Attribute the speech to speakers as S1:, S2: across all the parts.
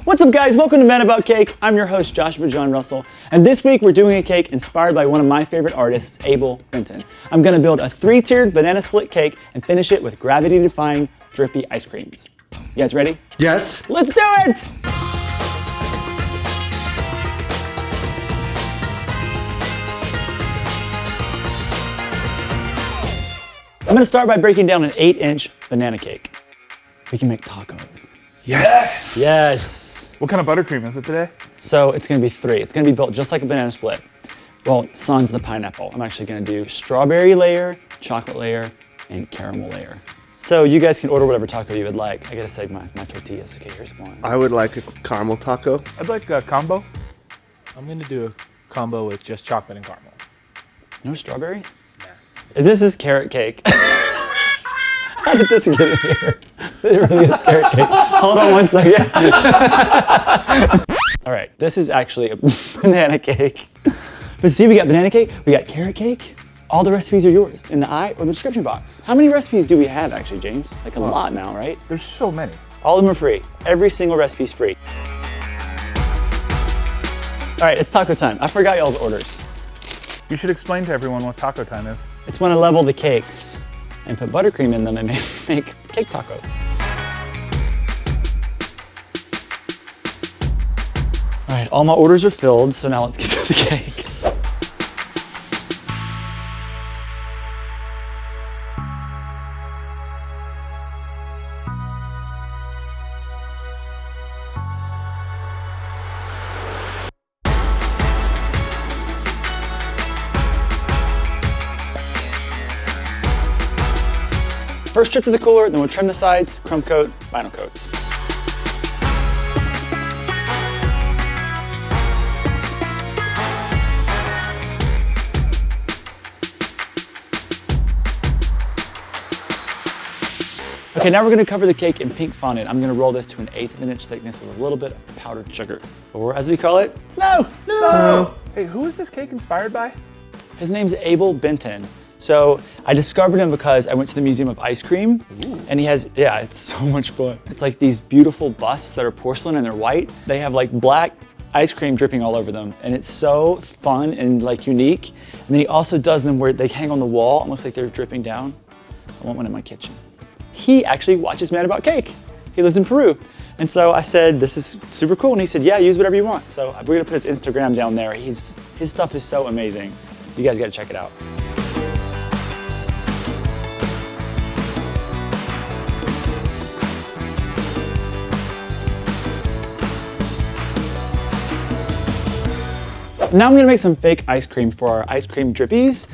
S1: What's up guys, welcome to Men About Cake. I'm your host Joshua John Russell, and this week we're doing a cake inspired by one of my favorite artists, Abel Bentin. I'm gonna build a 3-tiered banana split cake and finish it with gravity-defying drippy ice creams. You guys ready?
S2: Yes.
S1: Let's do it! I'm gonna start by breaking down an 8-inch banana cake. We can make tacos.
S2: Yes.
S1: Yes.
S3: What kind of buttercream is it today?
S1: So it's gonna be 3. It's gonna be built just like a banana split. Well, sans the pineapple. I'm actually gonna do strawberry layer, chocolate layer, and caramel layer. So you guys can order whatever taco you would like. I gotta save my tortillas. Okay, here's one.
S2: I would like a caramel taco.
S3: I'd like a combo.
S4: I'm gonna do a combo with just chocolate and caramel.
S1: No strawberry? Nah. This is carrot cake. How did this get in here? It really is carrot cake. Hold on one second. All right, this is actually a banana cake. But see, we got banana cake, we got carrot cake. All the recipes are yours in the eye or the description box. How many recipes do we have actually, James? Like a lot now, right?
S3: There's so many.
S1: All of them are free. Every single recipe's free. All right, it's taco time. I forgot y'all's orders.
S3: You should explain to everyone what taco time is.
S1: It's when I level the cakes and put buttercream in them and make cake tacos. All right, all my orders are filled, so now let's get to the cake. First trip to the cooler, then we'll trim the sides, crumb coat, vinyl coats. Okay, now we're gonna cover the cake in pink fondant. I'm gonna roll this to an 1/8 of an inch thickness with a little bit of powdered sugar. Or as we call it, snow!
S3: Snow! Hey, who is this cake inspired by?
S1: His name's Abel Bentin. So I discovered him because I went to the Museum of Ice Cream. Ooh. And he has, yeah, it's so much fun. It's like these beautiful busts that are porcelain and they're white. They have like black ice cream dripping all over them. And it's so fun and like unique. And then he also does them where they hang on the wall and looks like they're dripping down. I want one in my kitchen. He actually watches Man About Cake. He lives in Peru. And so I said, this is super cool. And he said, yeah, use whatever you want. So we're gonna put his Instagram down there. His stuff is so amazing. You guys gotta check it out. Now I'm gonna make some fake ice cream for our ice cream drippies.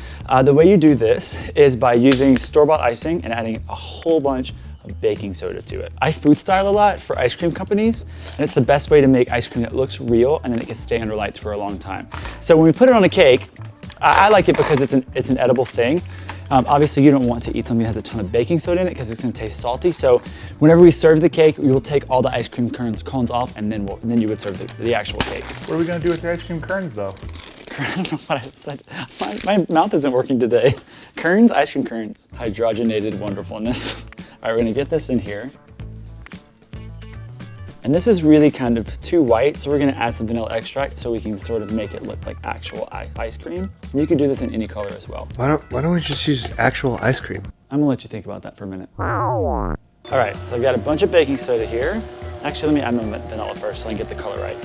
S1: The way you do this is by using store-bought icing and adding a whole bunch of baking soda to it. I food style a lot for ice cream companies, and it's the best way to make ice cream that looks real and then it can stay under lights for a long time. So when we put it on a cake, I like it because it's an edible thing. Obviously you don't want to eat something that has a ton of baking soda in it because it's gonna taste salty. So whenever we serve the cake, we will take all the ice cream cones off and then you would serve the actual cake.
S3: What are we gonna do with the ice cream kerns though?
S1: I don't know what I said. My mouth isn't working today. Kerns, ice cream kerns. Hydrogenated wonderfulness. All right, we're gonna get this in here. And this is really kind of too white, so we're gonna add some vanilla extract so we can sort of make it look like actual ice cream. And you can do this in any color as well.
S2: Why don't we just use actual ice cream?
S1: I'm gonna let you think about that for a minute. All right, so I've got a bunch of baking soda here. Actually, let me add my vanilla first so I can get the color right.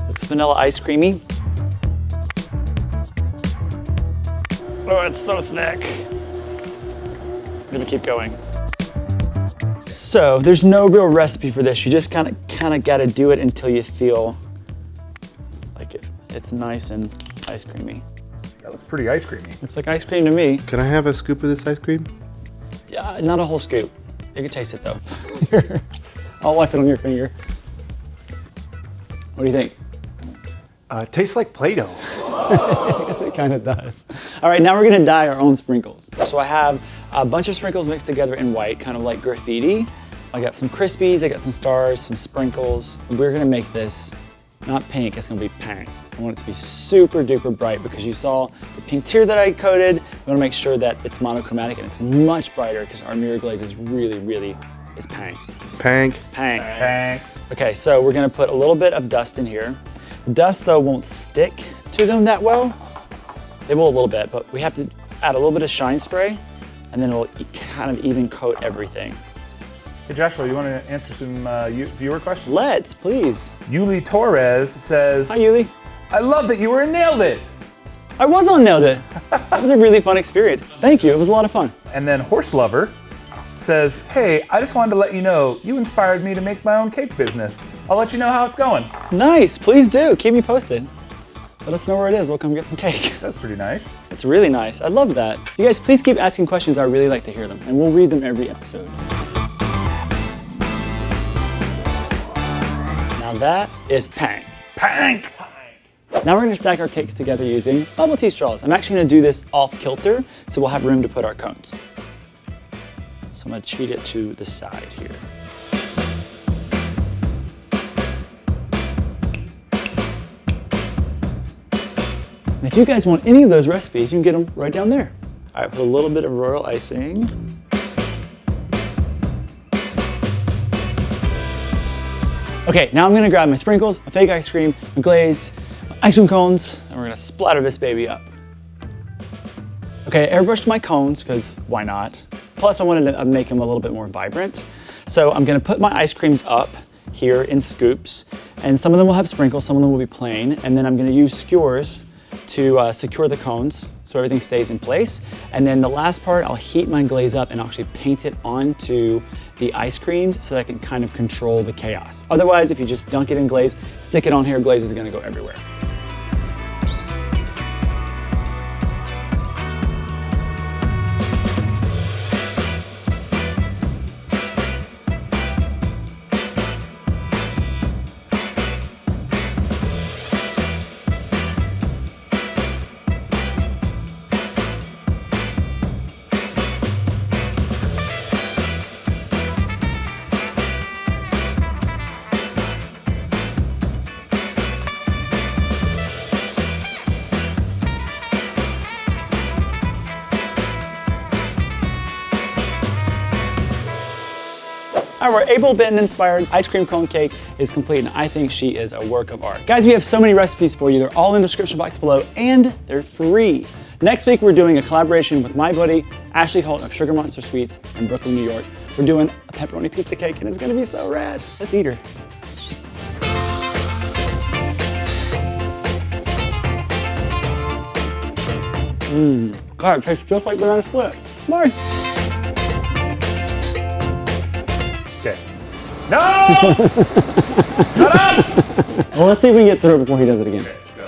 S1: It's vanilla ice creamy. Oh, it's so thick. I'm gonna keep going. So there's no real recipe for this. You just kind of gotta do it until you feel like it's nice and ice creamy.
S3: That looks pretty ice creamy.
S1: Looks like ice cream to me.
S2: Can I have a scoop of this ice cream?
S1: Yeah, not a whole scoop. You can taste it though. I'll wipe it on your finger. What do you think?
S2: It tastes like Play-Doh.
S1: Yes, it kind of does. All right, now we're gonna dye our own sprinkles. So I have a bunch of sprinkles mixed together in white, kind of like graffiti. I got some Crispies, I got some stars, some sprinkles. We're gonna make this not pink, it's gonna be pink. I want it to be super duper bright because you saw the pink tier that I coated. We wanna make sure that it's monochromatic and it's much brighter because our mirror glaze is really is pink.
S2: Pink.
S1: Pink. Okay, so we're gonna put a little bit of dust in here. The dust though won't stick to them that well. They will a little bit, but we have to add a little bit of shine spray and then it'll kind of even coat everything.
S3: Hey Joshua, you want to answer some viewer questions?
S1: Let's, please.
S3: Yuli Torres says,
S1: Hi, Yuli.
S3: I love that you were in Nailed It.
S1: I was on Nailed It. That was a really fun experience. Thank you, it was a lot of fun.
S3: And then Horse Lover says, hey, I just wanted to let you know you inspired me to make my own cake business. I'll let you know how it's going.
S1: Nice, please do, keep me posted. Let us know where it is, we'll come get some cake.
S3: That's pretty nice.
S1: It's really nice, I love that. You guys, please keep asking questions, I really like to hear them, and we'll read them every episode. Now that is pink.
S3: Pink!
S1: Now we're gonna stack our cakes together using bubble tea straws. I'm actually gonna do this off kilter, so we'll have room to put our cones. So I'm gonna cheat it to the side here. And if you guys want any of those recipes, you can get them right down there. All right, put a little bit of royal icing. Okay, now I'm gonna grab my sprinkles, a fake ice cream, a glaze, ice cream cones, and we're gonna splatter this baby up. Okay, I airbrushed my cones, because why not? Plus I wanted to make them a little bit more vibrant. So I'm gonna put my ice creams up here in scoops, and some of them will have sprinkles, some of them will be plain, and then I'm gonna use skewers to secure the cones so everything stays in place. And then the last part, I'll heat my glaze up and actually paint it onto the ice creams so that I can kind of control the chaos. Otherwise, if you just dunk it in glaze, stick it on here, glaze is gonna go everywhere. Our Abel Bentin inspired ice cream cone cake is complete and I think she is a work of art. Guys, we have so many recipes for you. They're all in the description box below and they're free. Next week, we're doing a collaboration with my buddy, Ashley Holt of Sugar Monster Sweets in Brooklyn, New York. We're doing a pepperoni pizza cake and it's gonna be so rad. Let's eat her. God, it tastes just like banana split. Bye.
S3: Okay. No! Shut up!
S1: Well, let's see if we can get through it before he does it again.
S3: Okay, go.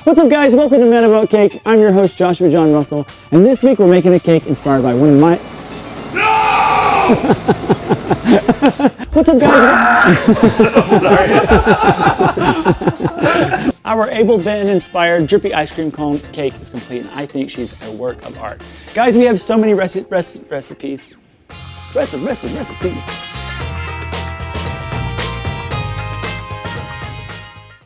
S1: What's up, guys? Welcome to Mad About Cake. I'm your host, Joshua John Russell, and this week we're making a cake inspired by one of my...
S3: No!
S1: What's up, guys?
S3: I'm sorry.
S1: Our Abel Bentin inspired drippy ice cream cone cake is complete, and I think she's a work of art. Guys, we have so many recipes. Recipes.